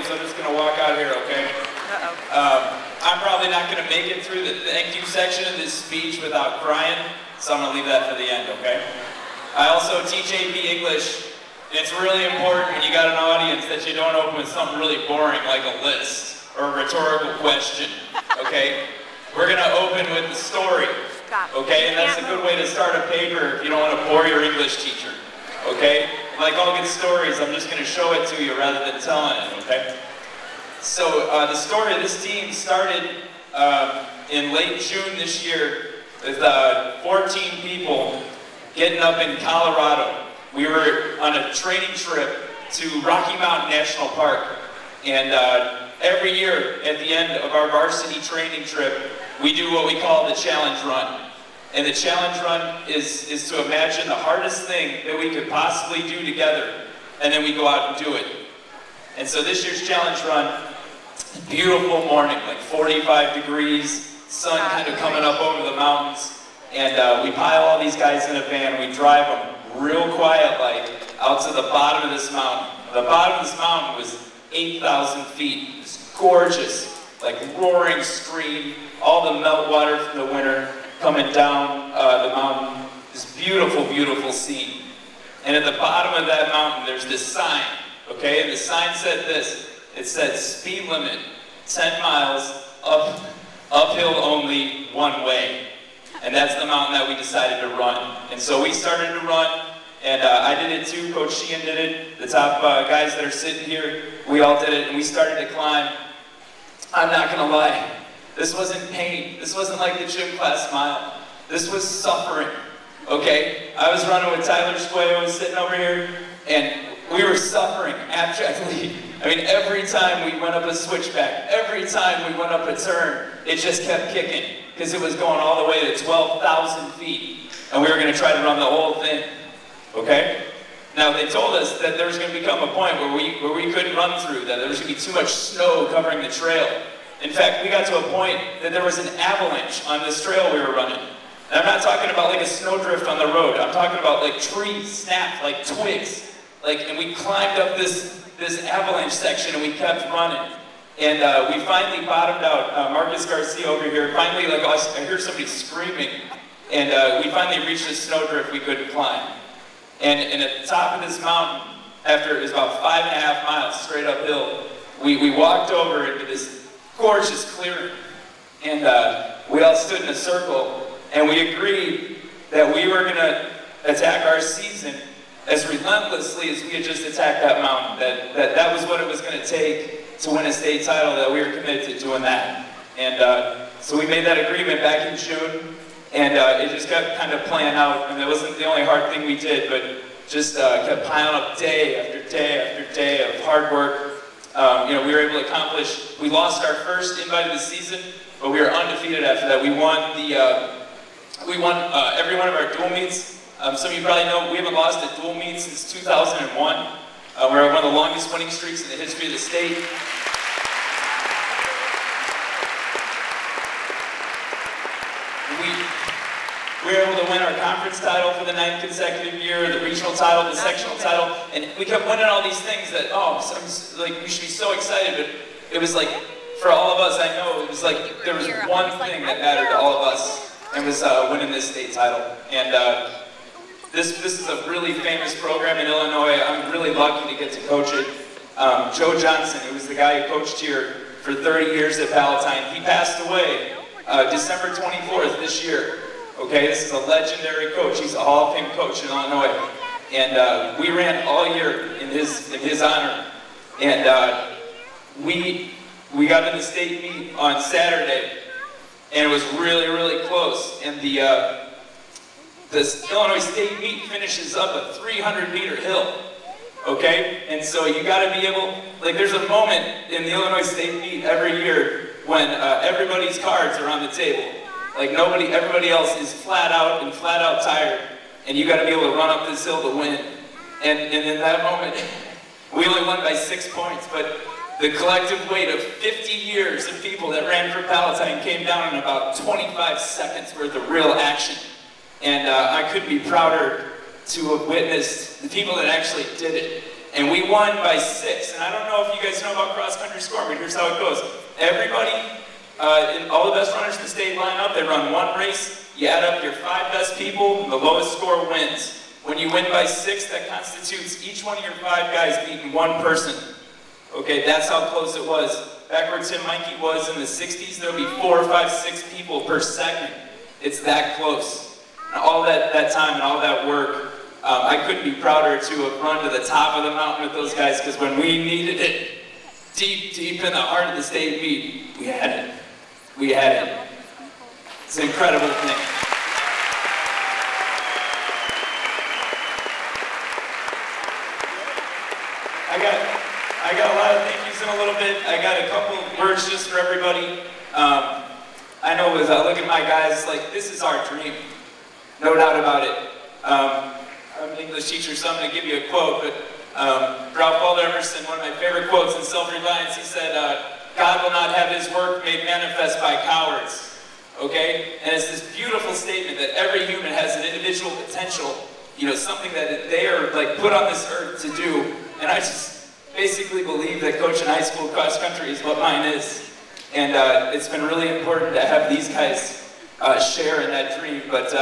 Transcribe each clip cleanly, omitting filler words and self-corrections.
you, so I'm just gonna walk out here, okay? I'm probably not gonna make it through the thank you section of this speech without crying, so I'm gonna leave that for the end, okay? I also teach AP English. It's really important when you got an audience that you don't open with something really boring like a list or a rhetorical question, okay? We're gonna open with the story, okay? And that's a good way to start a paper if you don't want to bore your English teacher, okay? Like all good stories, I'm just gonna show it to you rather than telling it, okay? So the story of this team started in late June this year with 14 people getting up in Colorado. We were on a training trip to Rocky Mountain National Park, and every year at the end of our varsity training trip, we do what we call the challenge run. And the challenge run is to imagine the hardest thing that we could possibly do together, and then we go out and do it. And so this year's challenge run, beautiful morning, like 45 degrees, sun kind of coming up over the mountains, and we pile all these guys in a van, we drive them real quiet like out to the bottom of this mountain. The bottom of this mountain was 8,000 feet. It's gorgeous, like roaring stream, all the meltwater from the winter coming down the mountain. This beautiful, beautiful scene. And at the bottom of that mountain, there's this sign, okay? And the sign said this. It said, speed limit, 10 miles, uphill only, one way. And that's the mountain that we decided to run. And so we started to run, and I did it too. Coach Sheehan did it. The top guys that are sitting here, we all did it, and we started to climb. I'm not gonna lie, this wasn't pain. This wasn't like the gym class mile. This was suffering, okay? I was running with Tyler Squayo sitting over here, and we were suffering abjectly. I mean, every time we went up a switchback, every time we went up a turn, it just kept kicking, because it was going all the way to 12,000 feet, and we were gonna try to run the whole thing, okay? Now, they told us that there was gonna become a point where we couldn't run through, that there was gonna be too much snow covering the trail. In fact, we got to a point that there was an avalanche on this trail we were running. And I'm not talking about like a snowdrift on the road. I'm talking about like trees snapped, like twigs. And we climbed up this avalanche section and we kept running. And we finally bottomed out. Marcus Garcia over here, finally, like I hear somebody screaming. And we finally reached a snowdrift we couldn't climb. And at the top of this mountain, after it was about 5.5 miles straight uphill, we walked over into this gorgeous clearing, and we all stood in a circle, and we agreed that we were going to attack our season as relentlessly as we had just attacked that mountain, that was what it was going to take to win a state title, that we were committed to doing that. And so we made that agreement back in June, and it just kept kind of playing out, and it wasn't the only hard thing we did, but just kept piling up day after day after day of hard work. You know, we were able to accomplish, we lost our first invite of the season, but we were undefeated after that. We won every one of our dual meets. Some of you probably know we haven't lost a dual meet since 2001. We're one of the longest winning streaks in the history of the state. We were able to win our conference title for the 9th consecutive year, the regional title, the sectional title, and we kept winning all these things that, like, we should be so excited, but it was like, for all of us, I know, it was like, there was one thing that mattered to all of us, and was winning this state title. And this is a really famous program in Illinois. I'm really lucky to get to coach it. Joe Johnson, who was the guy who coached here for 30 years at Palatine, he passed away December 24th this year. Okay, this is a legendary coach. He's a Hall of Fame coach in Illinois, and we ran all year in his honor. And we got in the state meet on Saturday, and it was really, really close. And the Illinois State meet finishes up a 300-meter hill. Okay, and so you got to be able. Like, there's a moment in the Illinois State meet every year when everybody's cards are on the table. Like everybody else is flat out tired, and you got to be able to run up this hill to win. And in that moment, we only won by 6 points, but the collective weight of 50 years of people that ran for Palatine came down in about 25 seconds worth of real action. And I couldn't be prouder to have witnessed the people that actually did it. and we won by 6. And I don't know if you guys know about cross-country scoring, but here's how it goes. Everybody, all the best runners in the state line up, they run one race, you add up your 5 best people, and the lowest score wins. When you win by 6, that constitutes each one of your 5 guys beating one person. Okay, that's how close it was. Back where Tim Meinke was in the 60s, there would be 4, 5, 6 people per second. It's that close. And all that time and all that work, I couldn't be prouder to have run to the top of the mountain with those guys, because when we needed it, deep in the heart of the state meet, we had it. We had it. It's an incredible thing. I got a lot of thank yous in a little bit. I got a couple words just for everybody. I know as I look at my guys, like, this is our dream. No doubt about it. I'm an English teacher, so I'm going to give you a quote, but Ralph Waldo Emerson, one of my favorite quotes in Self-Reliance, he said, God will not have his work made manifest by cowards. Okay? And it's this beautiful statement that every human has an individual potential, you know, something that they are like put on this earth to do. And I just basically believe that coaching high school cross country is what mine is. And it's been really important to have these guys share in that dream. But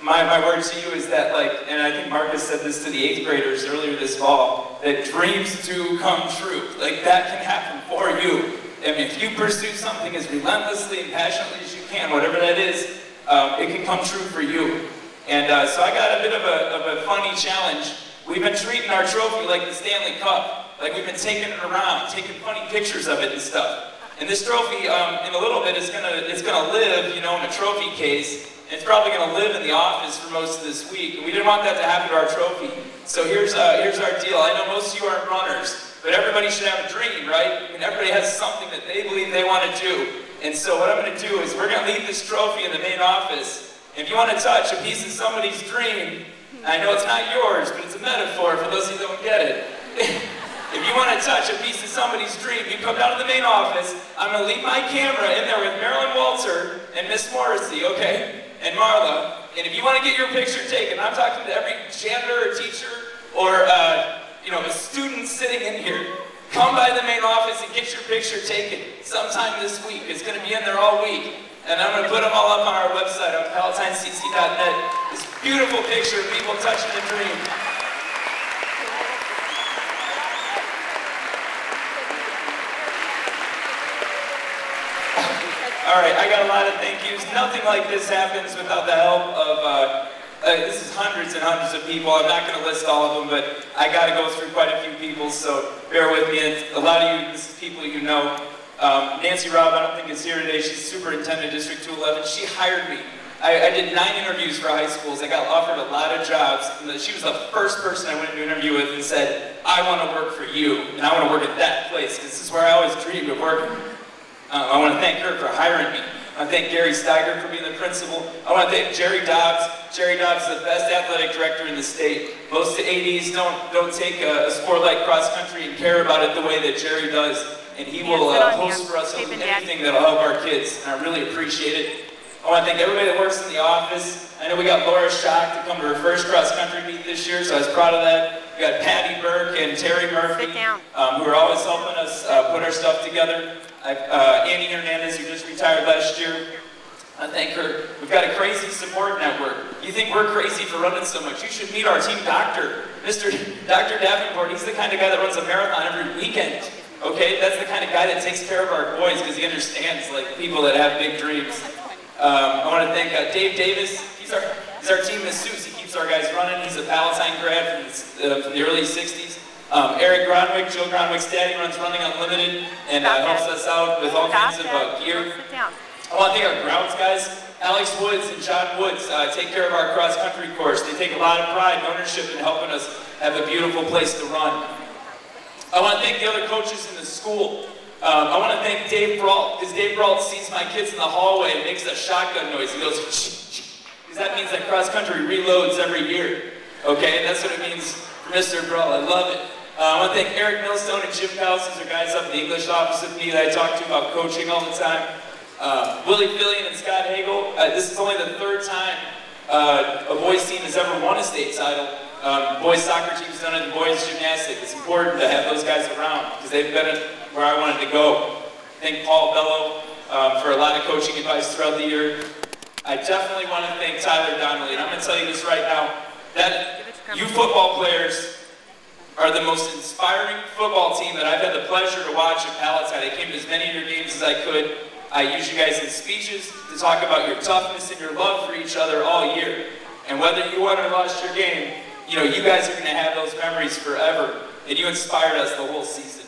my word to you is that, like, and I think Marcus said this to the 8th graders earlier this fall, that dreams do come true. Like, that can happen for you. And if you pursue something as relentlessly and passionately as you can, whatever that is, it can come true for you. And so I got a bit of a funny challenge. We've been treating our trophy like the Stanley Cup. Like, we've been taking it around, taking funny pictures of it and stuff. And this trophy, in a little bit, it's gonna live, you know, in a trophy case. And it's probably gonna live in the office for most of this week. And we didn't want that to happen to our trophy. So here's our deal. I know most of you aren't runners, but everybody should have a dream, right? I mean, everybody has something that they believe they want to do. And so what I'm gonna do is we're gonna leave this trophy in the main office. If you want to touch a piece of somebody's dream, I know it's not yours, but it's a metaphor for those of you that don't get it. If you want to touch a piece of somebody's dream, you come down to the main office. I'm going to leave my camera in there with Marilyn Walter and Miss Morrissey, okay? And Marla. And if you want to get your picture taken, I'm talking to every janitor or teacher or you know, a student sitting in here. Come by the main office and get your picture taken sometime this week. It's going to be in there all week. And I'm going to put them all up on our website on PalatineCC.net. This beautiful picture of people touching a dream. All right, I got a lot of thank yous. Nothing like this happens without the help of, this is hundreds and hundreds of people. I'm not going to list all of them, but I got to go through quite a few people, so bear with me. And a lot of you, this is people you know. Nancy Robb, I don't think is here today. She's superintendent District 211. She hired me. I did 9 interviews for high schools. I got offered a lot of jobs. And she was the first person I went to interview with and said, I want to work for you, and I want to work at that place, because this is where I always dreamed of working. I want to thank her for hiring me. I want to thank Gary Steiger for being the principal. I want to thank Jerry Dobbs. Jerry Dobbs is the best athletic director in the state. Most ADs don't take a sport like cross country and care about it the way that Jerry does. And he will host for us anything that'll help our kids. And I really appreciate it. I want to thank everybody that works in the office. I know we got Laura Schock to come to her first cross country meet this year, so I was proud of that. We got Patty Burke and Terry Murphy, who are always helping us put our stuff together. Annie Hernandez, who just retired last year, I thank her. We've got a crazy support network. You think we're crazy for running so much? You should meet our team doctor, Dr. Davenport. He's the kind of guy that runs a marathon every weekend. Okay, that's the kind of guy that takes care of our boys because he understands like people that have big dreams. I want to thank Dave Davis. He's our team masseuse. He keeps our guys running. He's a Palatine grad from the early '60s. Eric Gronwick, Joe Gronwick's daddy, runs Running Unlimited and helps us out with all kinds of gear. I want to thank our grounds guys. Alex Woods and John Woods take care of our cross-country course. They take a lot of pride and ownership in helping us have a beautiful place to run. I want to thank the other coaches in the school. I want to thank Dave Brault, because Dave Brault sees my kids in the hallway and makes a shotgun noise. He goes, because that means that cross-country reloads every year. Okay, and that's what it means for Mr. Brault. I love it. I want to thank Eric Millstone and Jim Powell. These are guys up in the English office with me that I talk to about coaching all the time. Willie Fillion and Scott Hagel. This is only the 3rd time a boys team has ever won a state title. Boys soccer team's done it, and boys gymnastics. It's important to have those guys around because they've been where I wanted to go. Thank Paul Bello for a lot of coaching advice throughout the year. I definitely want to thank Tyler Donnelly, and I'm going to tell you this right now, that you football players are the most inspiring football team that I've had the pleasure to watch at Palatine. I came to as many of your games as I could. I used you guys in speeches to talk about your toughness and your love for each other all year. And whether you won or lost your game, you know, you guys are going to have those memories forever. And you inspired us the whole season.